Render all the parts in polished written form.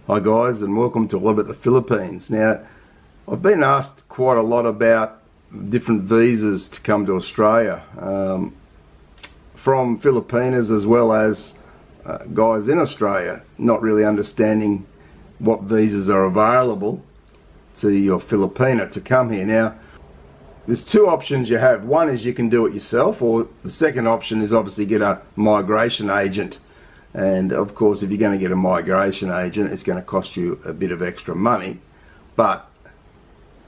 Hi guys, and welcome to All About the Philippines. Now, I've been asked quite a lot about different visas to come to Australia from Filipinas, as well as guys in Australia not really understanding what visas are available to your Filipina to come here. Now, there's two options you have. One is you can do it yourself, or the second option is obviously get a migration agent. And of course, if you're going to get a migration agent, it's going to cost you a bit of extra money. But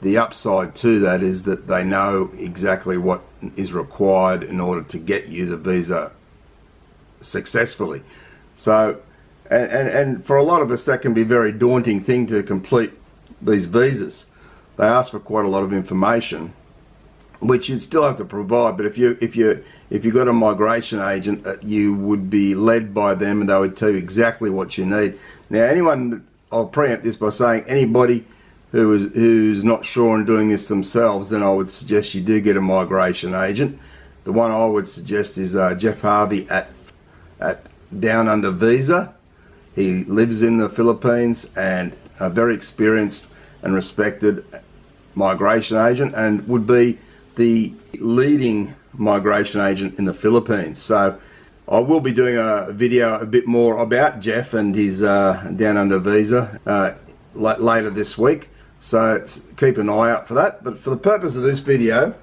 the upside to that is that they know exactly what is required in order to get you the visa successfully. So, and for a lot of us, that can be a very daunting thing to complete these visas. They ask for quite a lot of information, which you'd still have to provide. But if you got a migration agent, you would be led by them, and they would tell you exactly what you need. Now, I'll preempt this by saying anybody who's not sure on doing this themselves, then I would suggest you do get a migration agent. The one I would suggest is Jeff Harvey at Down Under Visa. He lives in the Philippines and a very experienced and respected migration agent, and would be the leading migration agent in the Philippines. So I will be doing a video a bit more about Jeff and his Down Under Visa later this week, so keep an eye out for that. But for the purpose of this video,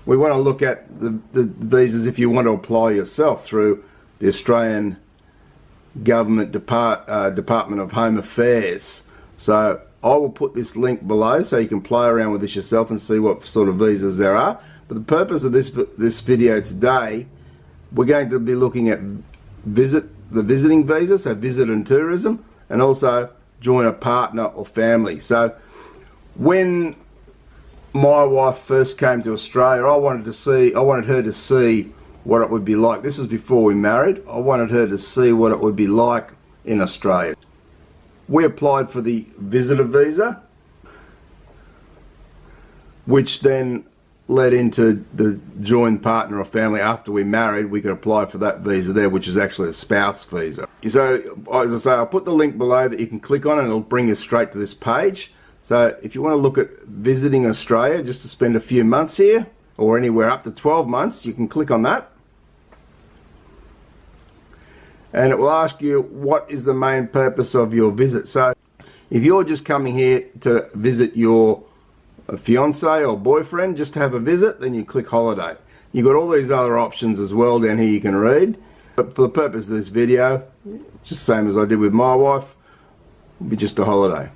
we want to look at the visas if you want to apply yourself through the Australian Government Department of Home Affairs. So I will put this link below so you can play around with this yourself and see what sort of visas there are. But the purpose of this video today, we're going to be looking at the visiting visa, so visit and tourism, and also join a partner or family. So when my wife first came to Australia, I wanted her to see what it would be like. This was before we married. I wanted her to see what it would be like in Australia. We applied for the visitor visa, which then led into the joint partner or family. After we married, we could apply for that visa there, which is actually a spouse visa. So, as I say, I'll put the link below that you can click on, and it'll bring you straight to this page. So if you want to look at visiting Australia, just to spend a few months here, or anywhere up to 12 months, you can click on that. And it will ask you what is the main purpose of your visit. So if you're just coming here to visit your fiance or boyfriend, just to have a visit, then you click holiday. You've got all these other options as well down here you can read. But for the purpose of this video, just the same as I did with my wife, it'll be just a holiday.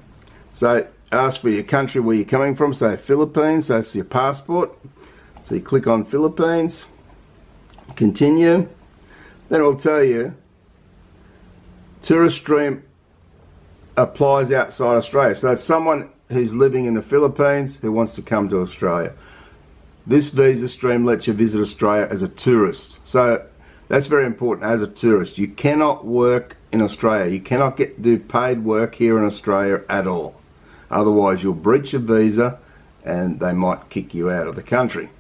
So ask for your country where you're coming from, say Philippines, that's your passport. So you click on Philippines, continue, then it will tell you tourist stream applies outside Australia. So it's someone who's living in the Philippines who wants to come to Australia. This visa stream lets you visit Australia as a tourist. So that's very important, as a tourist. You cannot work in Australia. You cannot do paid work here in Australia at all. Otherwise you'll breach your visa and they might kick you out of the country.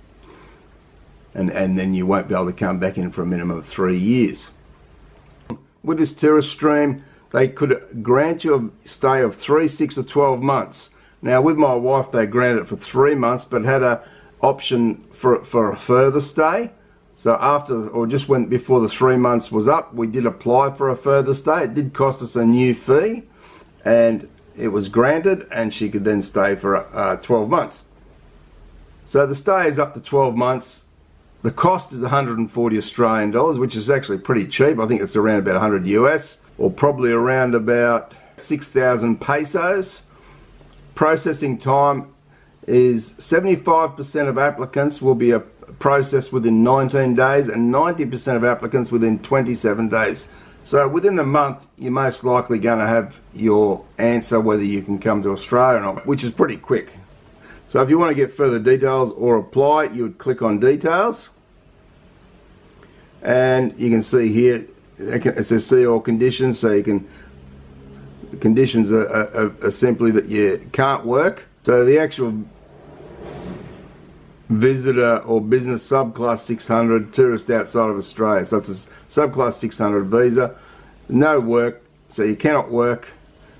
And then you won't be able to come back in for a minimum of 3 years. With this tourist stream, they could grant you a stay of 3, 6 or 12 months. Now with my wife, they granted it for 3 months, but had an option for a further stay. So before the 3 months was up, we did apply for a further stay. It did cost us a new fee, and it was granted, and she could then stay for 12 months. So the stay is up to 12 months. The cost is 140 Australian dollars, which is actually pretty cheap. I think it's around about 100 US, or probably around about 6,000 pesos. Processing time is 75% of applicants will be processed within 19 days, and 90% of applicants within 27 days. So within the month, you're most likely going to have your answer whether you can come to Australia or not, which is pretty quick. So if you want to get further details or apply, you would click on details, and you can see here it says see all conditions. So the conditions are simply that you can't work. So the actual visitor or business subclass 600, tourist outside of Australia, so it's a subclass 600 visa, no work, so you cannot work.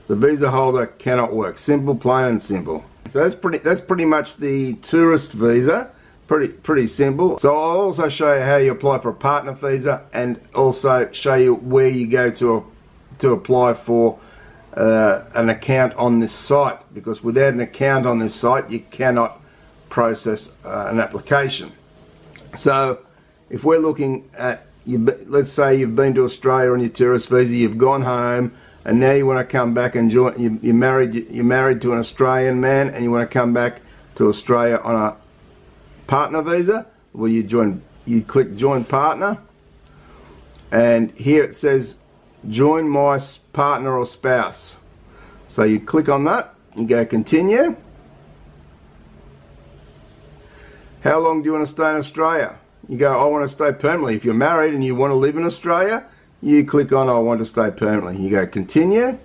the visa holder cannot work. Simple, plain and simple. So that's pretty much the tourist visa. Pretty simple. So I'll also show you how you apply for a partner visa, and also show you where you go to apply for an account on this site, because without an account on this site you cannot process an application. So if we're looking at, let's say you've been to Australia on your tourist visa, you've gone home, and now you want to come back and join. You're married to an Australian man, and you want to come back to Australia on a partner visa. Well, you click join partner, and here it says join my partner or spouse. So you click on that, you go continue. How long do you want to stay in Australia? You go, I want to stay permanently. If you're married and you want to live in Australia, you click on I want to stay permanently. You go continue.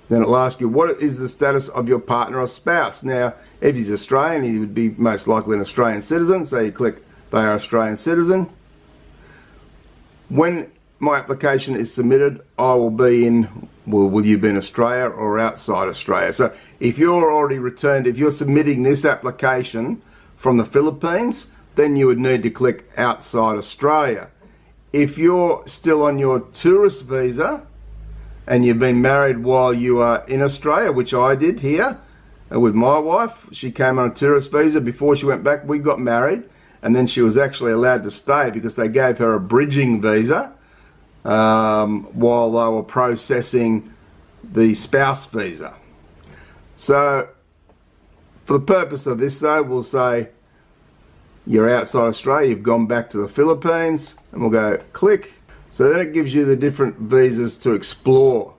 Then it'll ask you, what is the status of your partner or spouse? Now, if he's Australian, he would be most likely an Australian citizen, so you click they are Australian citizen. When my application is submitted, I will be in, will you be in Australia or outside Australia? So if you're already returned, if you're submitting this application from the Philippines, then you would need to click outside Australia. If you're still on your tourist visa and you've been married while you are in Australia, which I did here with my wife, she came on a tourist visa before she went back. We got married, and then she was actually allowed to stay because they gave her a bridging visa while they were processing the spouse visa. So for the purpose of this though, we'll say you're outside Australia, you've gone back to the Philippines, and we'll go click. So then it gives you the different visas to explore.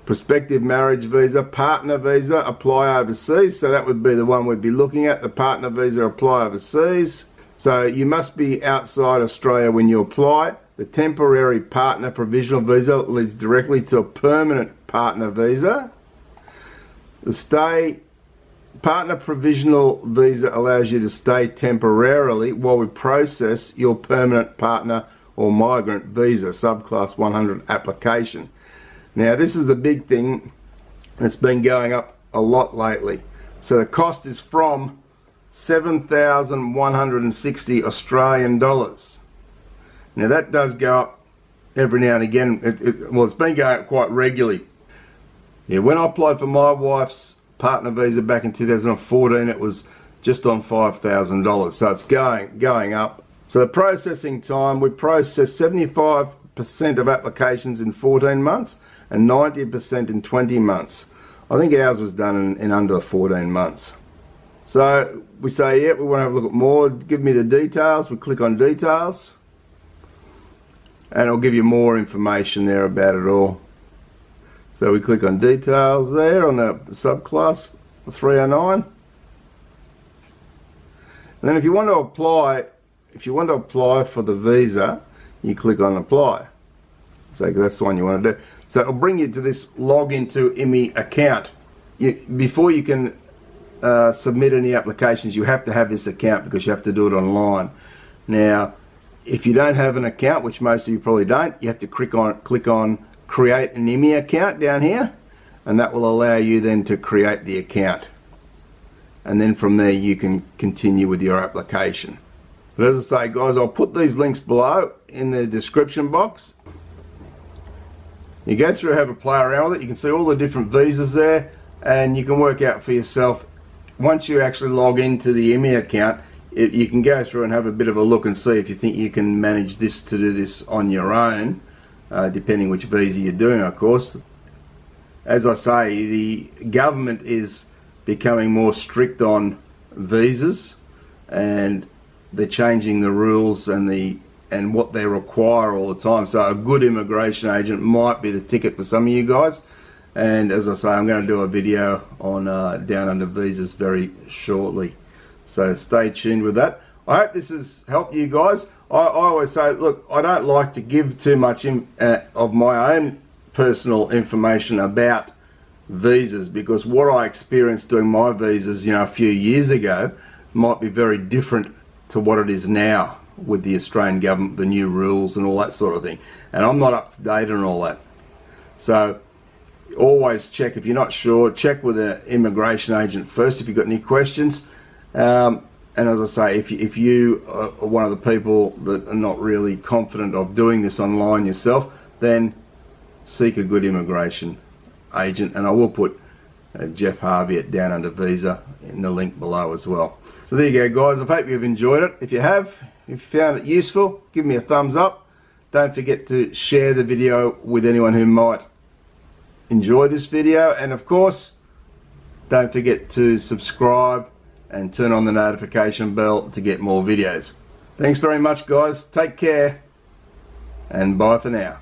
Prospective marriage visa, partner visa, apply overseas. So that would be the one we'd be looking at, the partner visa, apply overseas. So you must be outside Australia when you apply. The temporary partner provisional visa leads directly to a permanent partner visa. The partner provisional visa allows you to stay temporarily while we process your permanent partner or migrant visa, subclass 100 application. Now this is a big thing that's been going up a lot lately. So the cost is from 7,160 Australian dollars. Now that does go up every now and again. It's been going up quite regularly. Yeah, when I applied for my wife's partner visa back in 2014, it was just on $5,000. So it's going up. So the processing time, we processed 75% of applications in 14 months and 90% in 20 months. I think ours was done in under 14 months. So we say, yeah, we want to have a look at more. Give me the details. We click on details, and it'll give you more information there about it all. So we click on details there on the subclass 309. And then if you want to apply for the visa, you click on apply. So that's the one you want to do. So it'll bring you to this login to IMI account. Before you can submit any applications, you have to have this account because you have to do it online. Now, if you don't have an account, which most of you probably don't, you have to click on create an IMI account down here, and that will allow you then to create the account. And then from there you can continue with your application. But as I say, guys, I'll put these links below in the description box. You go through, have a play around with it. You can see all the different visas there, and you can work out for yourself. Once you actually log into the IMI account, you can go through and have a bit of a look and see if you think you can manage this to do this on your own, depending which visa you're doing, of course. As I say, the government is becoming more strict on visas, and they're changing the rules and what they require all the time. So a good immigration agent might be the ticket for some of you guys. And as I say, I'm going to do a video on Down Under visas very shortly. So stay tuned with that. I hope this has helped you guys. I always say, look, I don't like to give too much of my own personal information about visas, because what I experienced doing my visas, a few years ago, might be very different to what it is now with the Australian government, the new rules and all that sort of thing. And I'm not up to date on all that. So always check, if you're not sure, check with an immigration agent first if you've got any questions. And as I say, if you are one of the people that are not really confident of doing this online yourself, then seek a good immigration agent. And I will put Jeff Harvey at Down Under Visa in the link below as well. So there you go, guys. I hope you've enjoyed it. If you have, if you found it useful, give me a thumbs up. Don't forget to share the video with anyone who might enjoy this video, and of course don't forget to subscribe and turn on the notification bell to get more videos. Thanks very much, guys. Take care and bye for now.